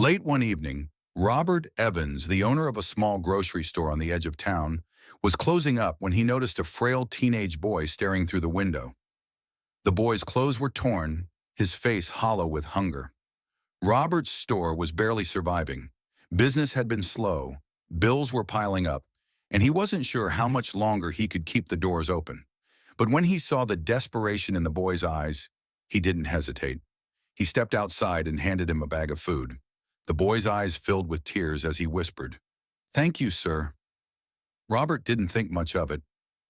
Late one evening, Robert Evans, the owner of a small grocery store on the edge of town, was closing up when he noticed a frail teenage boy staring through the window. The boy's clothes were torn, his face hollow with hunger. Robert's store was barely surviving. Business had been slow, bills were piling up, and he wasn't sure how much longer he could keep the doors open. But when he saw the desperation in the boy's eyes, he didn't hesitate. He stepped outside and handed him a bag of food. The boy's eyes filled with tears as he whispered, "Thank you, sir." Robert didn't think much of it,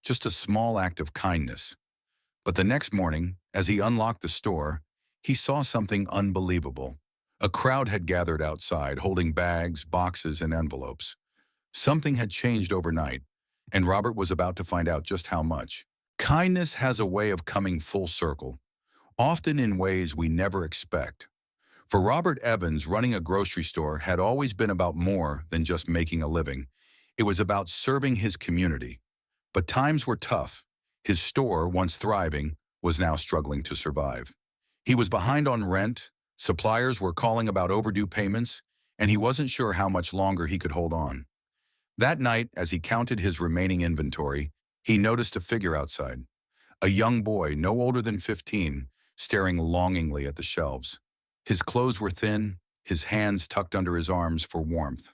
just a small act of kindness. But the next morning, as he unlocked the store, he saw something unbelievable. A crowd had gathered outside, holding bags, boxes, and envelopes. Something had changed overnight, and Robert was about to find out just how much. Kindness has a way of coming full circle, often in ways we never expect. For Robert Evans, running a grocery store had always been about more than just making a living. It was about serving his community. But times were tough. His store, once thriving, was now struggling to survive. He was behind on rent, suppliers were calling about overdue payments, and he wasn't sure how much longer he could hold on. That night, as he counted his remaining inventory, he noticed a figure outside. A young boy, no older than 15, staring longingly at the shelves. His clothes were thin, his hands tucked under his arms for warmth.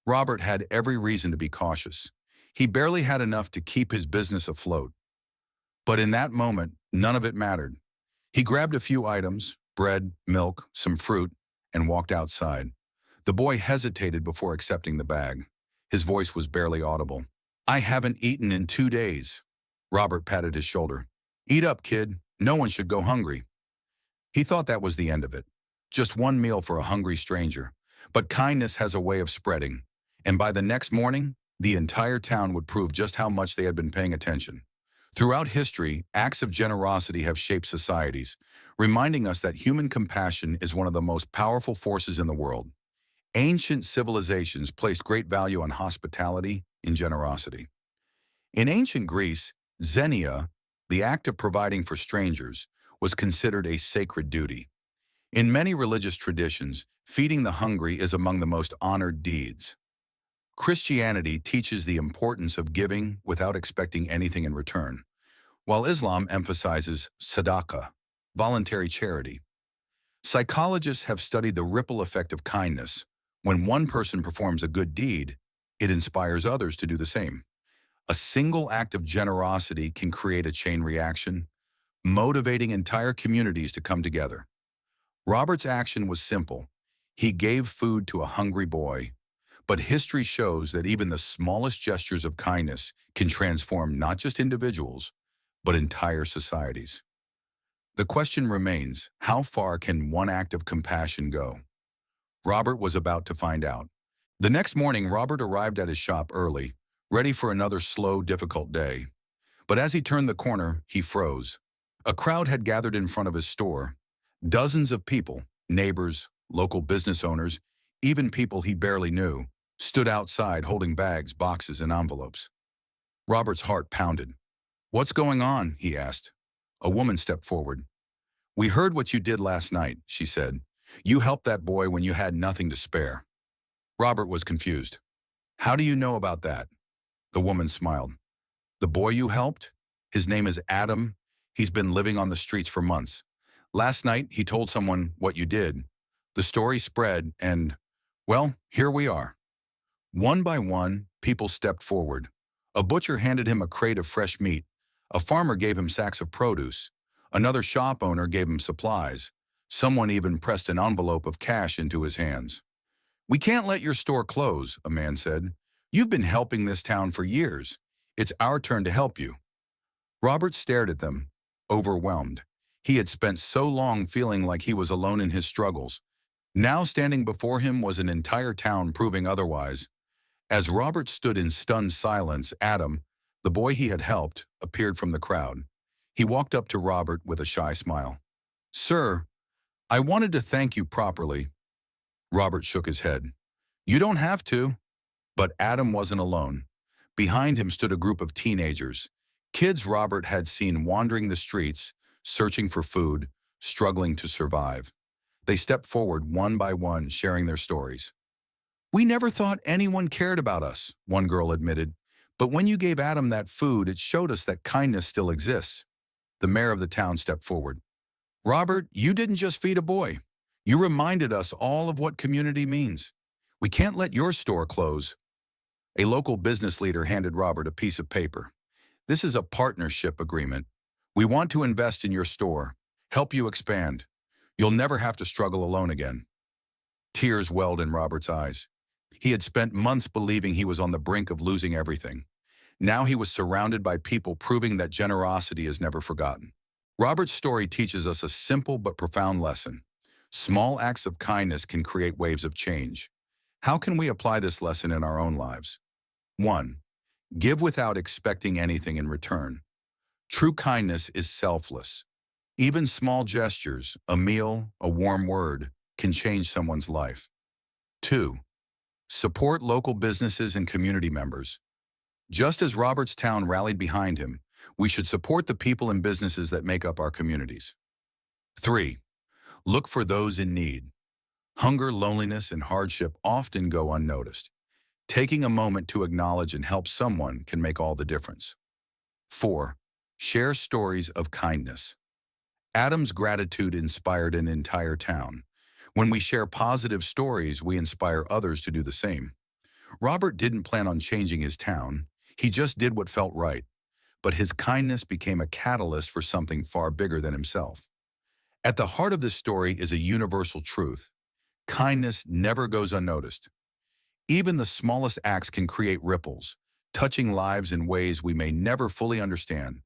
Robert had every reason to be cautious. He barely had enough to keep his business afloat. But in that moment, none of it mattered. He grabbed a few items, bread, milk, some fruit, and walked outside. The boy hesitated before accepting the bag. His voice was barely audible. "I haven't eaten in 2 days." Robert patted his shoulder. "Eat up, kid. No one should go hungry." He thought that was the end of it. Just one meal for a hungry stranger. But kindness has a way of spreading. And by the next morning, the entire town would prove just how much they had been paying attention. Throughout history, acts of generosity have shaped societies, reminding us that human compassion is one of the most powerful forces in the world. Ancient civilizations placed great value on hospitality and generosity. In ancient Greece, xenia, the act of providing for strangers, was considered a sacred duty. In many religious traditions, feeding the hungry is among the most honored deeds. Christianity teaches the importance of giving without expecting anything in return, while Islam emphasizes sadaqah, voluntary charity. Psychologists have studied the ripple effect of kindness. When one person performs a good deed, it inspires others to do the same. A single act of generosity can create a chain reaction, motivating entire communities to come together. Robert's action was simple. He gave food to a hungry boy. But history shows that even the smallest gestures of kindness can transform not just individuals, but entire societies. The question remains, how far can one act of compassion go? Robert was about to find out. The next morning, Robert arrived at his shop early, ready for another slow, difficult day. But as he turned the corner, he froze. A crowd had gathered in front of his store. Dozens of people, neighbors, local business owners, even people he barely knew, stood outside holding bags, boxes, and envelopes. Robert's heart pounded. "What's going on?" he asked. A woman stepped forward. "We heard what you did last night," she said. "You helped that boy when you had nothing to spare." Robert was confused. "How do you know about that?" The woman smiled. "The boy you helped? His name is Adam. He's been living on the streets for months. Last night, he told someone what you did. The story spread and, well, here we are." One by one, people stepped forward. A butcher handed him a crate of fresh meat. A farmer gave him sacks of produce. Another shop owner gave him supplies. Someone even pressed an envelope of cash into his hands. "We can't let your store close," a man said. "You've been helping this town for years. It's our turn to help you." Robert stared at them, overwhelmed. He had spent so long feeling like he was alone in his struggles. Now standing before him was an entire town proving otherwise. As Robert stood in stunned silence, Adam, the boy he had helped, appeared from the crowd. He walked up to Robert with a shy smile. "Sir, I wanted to thank you properly." Robert shook his head. "You don't have to." But Adam wasn't alone. Behind him stood a group of teenagers, kids Robert had seen wandering the streets, searching for food, struggling to survive. They stepped forward one by one, sharing their stories. "We never thought anyone cared about us," one girl admitted. "But when you gave Adam that food, it showed us that kindness still exists." The mayor of the town stepped forward. "Robert, you didn't just feed a boy. You reminded us all of what community means. We can't let your store close." A local business leader handed Robert a piece of paper. "This is a partnership agreement. We want to invest in your store, help you expand. You'll never have to struggle alone again." Tears welled in Robert's eyes. He had spent months believing he was on the brink of losing everything. Now he was surrounded by people proving that generosity is never forgotten. Robert's story teaches us a simple but profound lesson. Small acts of kindness can create waves of change. How can we apply this lesson in our own lives? 1. Give without expecting anything in return. True kindness is selfless. Even small gestures, a meal, a warm word, can change someone's life. 2. Support local businesses and community members. Just as Robert's town rallied behind him, we should support the people and businesses that make up our communities. 3. Look for those in need. Hunger, loneliness, and hardship often go unnoticed. Taking a moment to acknowledge and help someone can make all the difference. 4. Share stories of kindness. Adam's gratitude inspired an entire town. When we share positive stories, we inspire others to do the same. Robert didn't plan on changing his town. He just did what felt right. But his kindness became a catalyst for something far bigger than himself. At the heart of this story is a universal truth. Kindness never goes unnoticed. Even the smallest acts can create ripples, touching lives in ways we may never fully understand.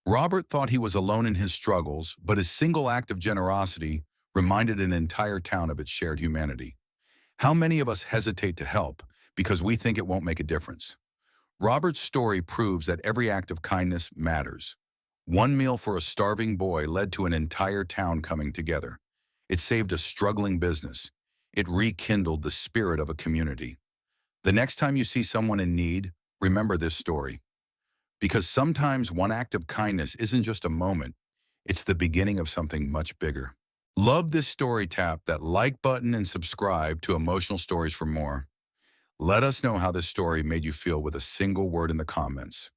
Robert thought he was alone in his struggles, but his single act of generosity reminded an entire town of its shared humanity. How many of us hesitate to help because we think it won't make a difference? Robert's story proves that every act of kindness matters. One meal for a starving boy led to an entire town coming together. It saved a struggling business. It rekindled the spirit of a community. The next time you see someone in need, remember this story. Because sometimes one act of kindness isn't just a moment, it's the beginning of something much bigger. Love this story, tap that like button and subscribe to Emotional Stories for more. Let us know how this story made you feel with a single word in the comments.